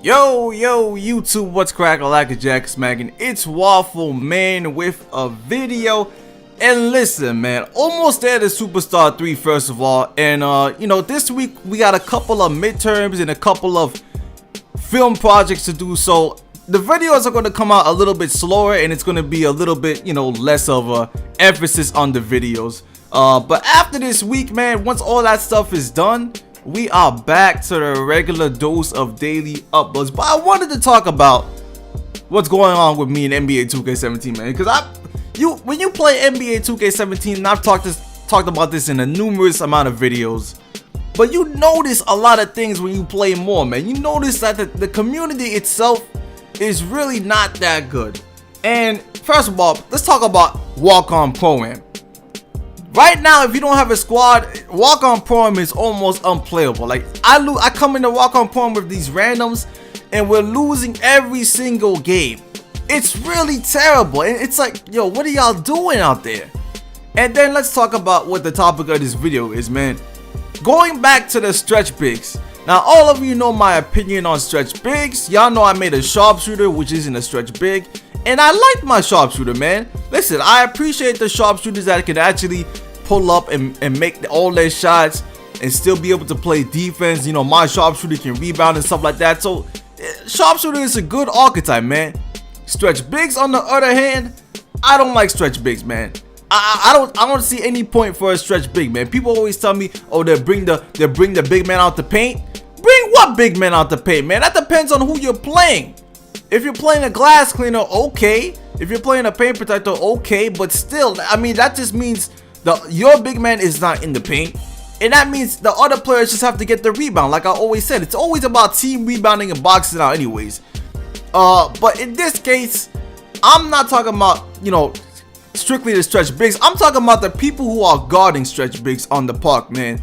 Yo, YouTube, what's crackalackajackasmacin? It's Waffleman with a video. And listen, man, almost there to Superstar 3, first of all. And, this week we got a couple of midterms and a couple of film projects to do. So the videos are going to come out a little bit slower and it's going to be a little bit, less of a emphasis on the videos. But after this week, man, once all that stuff is done, we are back to the regular dose of daily uploads. But I wanted to talk about what's going on with me in NBA 2K17, man, because when you play NBA 2K17, and I've talked about this in a numerous amount of videos, but you notice a lot of things when you play more, man. You notice that the community itself is really not that good. And first of all, let's talk about walk-on pro-am. Right now, if you don't have a squad, walk-on pro-am is almost unplayable. Like, I come into walk-on pro-am with these randoms, and we're losing every single game. It's really terrible, and it's like, yo, what are y'all doing out there? And then let's talk about what the topic of this video is, man. Going back to the stretch bigs. Now, all of you know my opinion on stretch bigs. Y'all know I made a sharpshooter, which isn't a stretch big. And I like my sharpshooter, man. Listen, I appreciate the sharpshooters that can actually pull up and make all their shots and still be able to play defense. You know, my sharpshooter can rebound and stuff like that. So, sharpshooter is a good archetype, man. Stretch bigs, on the other hand, I don't like stretch bigs, man. I don't see any point for a stretch big, man. People always tell me, oh, they'll bring the big man out the paint. Bring what big man out the paint, man? That depends on who you're playing. If you're playing a glass cleaner, okay. If you're playing a paint protector, okay. But still, I mean, that just means your big man is not in the paint. And that means the other players just have to get the rebound. Like I always said, it's always about team rebounding and boxing out anyways. But in this case, I'm not talking about, strictly the stretch bigs. I'm talking about the people who are guarding stretch bigs on the park, man.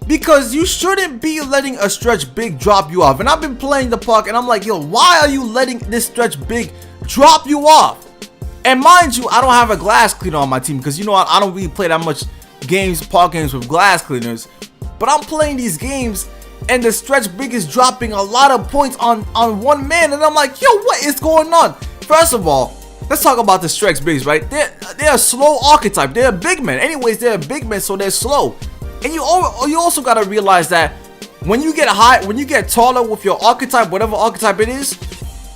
Because you shouldn't be letting a stretch big drop you off. And I've been playing the park and I'm like, yo, why are you letting this stretch big drop you off? And mind you, I don't have a glass cleaner on my team because, I don't really play that much park games with glass cleaners. But I'm playing these games and the stretch big is dropping a lot of points on one man. And I'm like, yo, what is going on? First of all, let's talk about the stretch bigs, right? They're a slow archetype. They're a big man. Anyways, they're a big man, so they're slow. And you also gotta realize that when you get taller with your archetype, whatever archetype it is,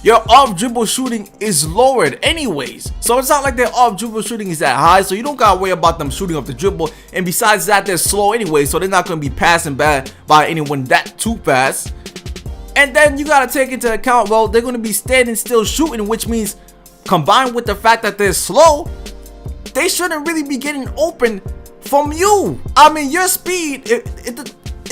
your off dribble shooting is lowered anyways. So it's not like their off dribble shooting is that high, so you don't gotta worry about them shooting off the dribble. And besides that, they're slow anyway, so they're not gonna be passing by anyone that too fast. And then you gotta take into account, well, they're gonna be standing still shooting, which means combined with the fact that they're slow, they shouldn't really be getting open from you. I mean, your speed, it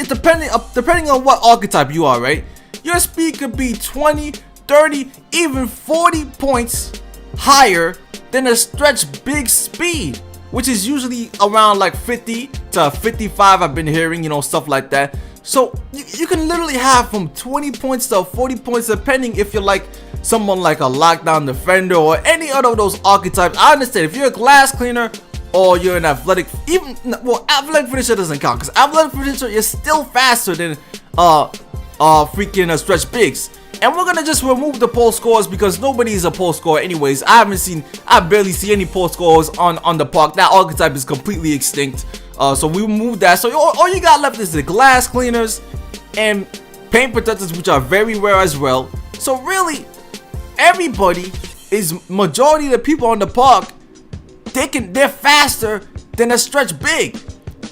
depending on what archetype you are, right? Your speed could be 20, 30, even 40 points higher than a stretch big speed, which is usually around like 50 to 55. I've been hearing, stuff like that. So you can literally have from 20 points to 40 points, depending if you're like someone like a lockdown defender or any other of those archetypes. I understand if you're a glass cleaner or you're an athletic, athletic finisher doesn't count, because athletic finisher is still faster than freaking stretch bigs. And we're gonna just remove the post scores because nobody is a post scorer anyways. I barely see any post scores on the park. That archetype is completely extinct. So we removed that. So all you got left is the glass cleaners and paint protectors, which are very rare as well. So really, majority of the people on the park, they're faster than a stretch big.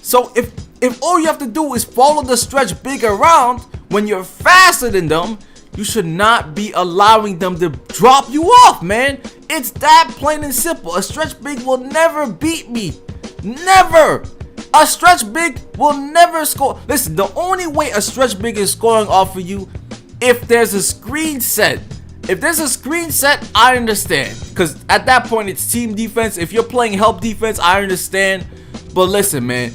So if all you have to do is follow the stretch big around when you're faster than them, you should not be allowing them to drop you off, man. It's that plain and simple. A stretch big will never beat me. Never. A stretch big will never score. Listen, the only way a stretch big is scoring off of you, if there's a screen set. If there's a screen set, I understand, because at that point it's team defense. If you're playing help defense, I understand. But listen, man,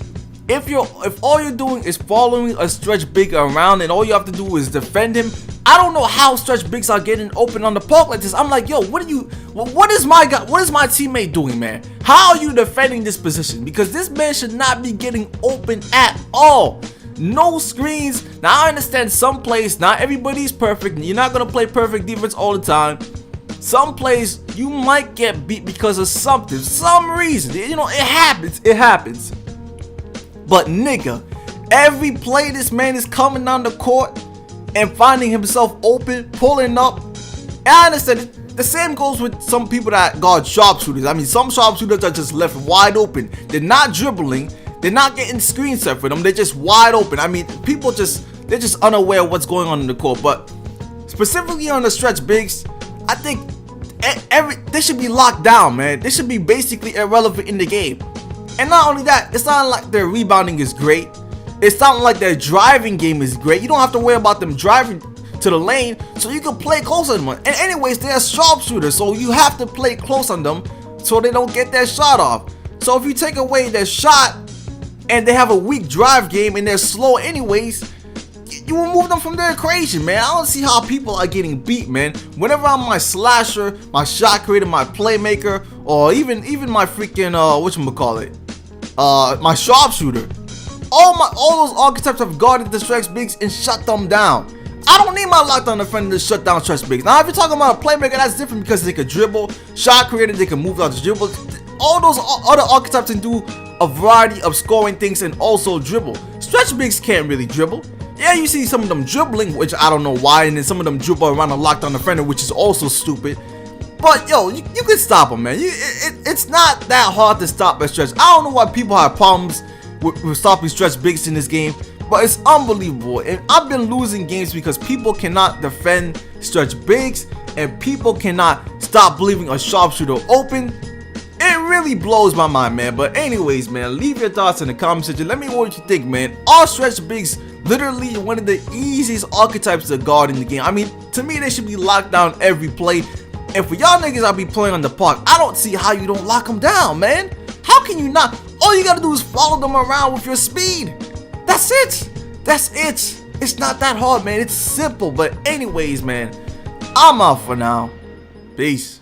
if all you're doing is following a stretch big around and all you have to do is defend him, I don't know how stretch bigs are getting open on the park like this. I'm like, yo, what is my teammate doing, man? How are you defending this position? Because this man should not be getting open at all. no screens. Now I understand some plays, not everybody's perfect. You're not gonna play perfect defense all the time. Some plays you might get beat because of something, some reason. You know, it happens. But nigga, every play this man is coming down the court and finding himself open, pulling up. And I understand the same goes with some people that guard sharpshooters. I mean, some sharpshooters are just left wide open. They're not dribbling. They're not getting screen set for them. They're just wide open. I mean, they're just unaware of what's going on in the court. But specifically on the stretch bigs, I think they should be locked down, man. They should be basically irrelevant in the game. And not only that, it's not like their rebounding is great. It's not like their driving game is great. You don't have to worry about them driving to the lane, so you can play close on them. And anyways, they're sharpshooters, so you have to play close on them so they don't get their shot off. So if you take away their shot and they have a weak drive game and they're slow anyways, you remove them from their equation, man. I don't see how people are getting beat, man. Whenever I'm my slasher, my shot creator, my playmaker, or even my freaking my sharpshooter, all those archetypes have guarded the stretch bigs and shut them down. I don't need my lockdown defender to shut down stretch bigs. Now, if you're talking about a playmaker, that's different because they can dribble, shot creator, they can move out the dribble. All those other archetypes can do a variety of scoring things and also dribble. Stretch bigs can't really dribble. Yeah, you see some of them dribbling, which I don't know why, and then some of them dribble around a lockdown defender, which is also stupid. But yo, you can stop them, man. It's not that hard to stop a stretch. I don't know why people have problems with stopping stretch bigs in this game, but it's unbelievable. And I've been losing games because people cannot defend stretch bigs and people cannot stop leaving a sharpshooter open. It really blows my mind, man. But anyways, man, leave your thoughts in the comment section. Let me know what you think, man. Are stretch bigs literally one of the easiest archetypes to guard in the game? I mean, to me, they should be locked down every play. And for y'all niggas I be playing on the park, I don't see how you don't lock them down, man. How can you not? All you gotta do is follow them around with your speed. That's it. It's not that hard, man. It's simple. But anyways, man, I'm out for now. Peace.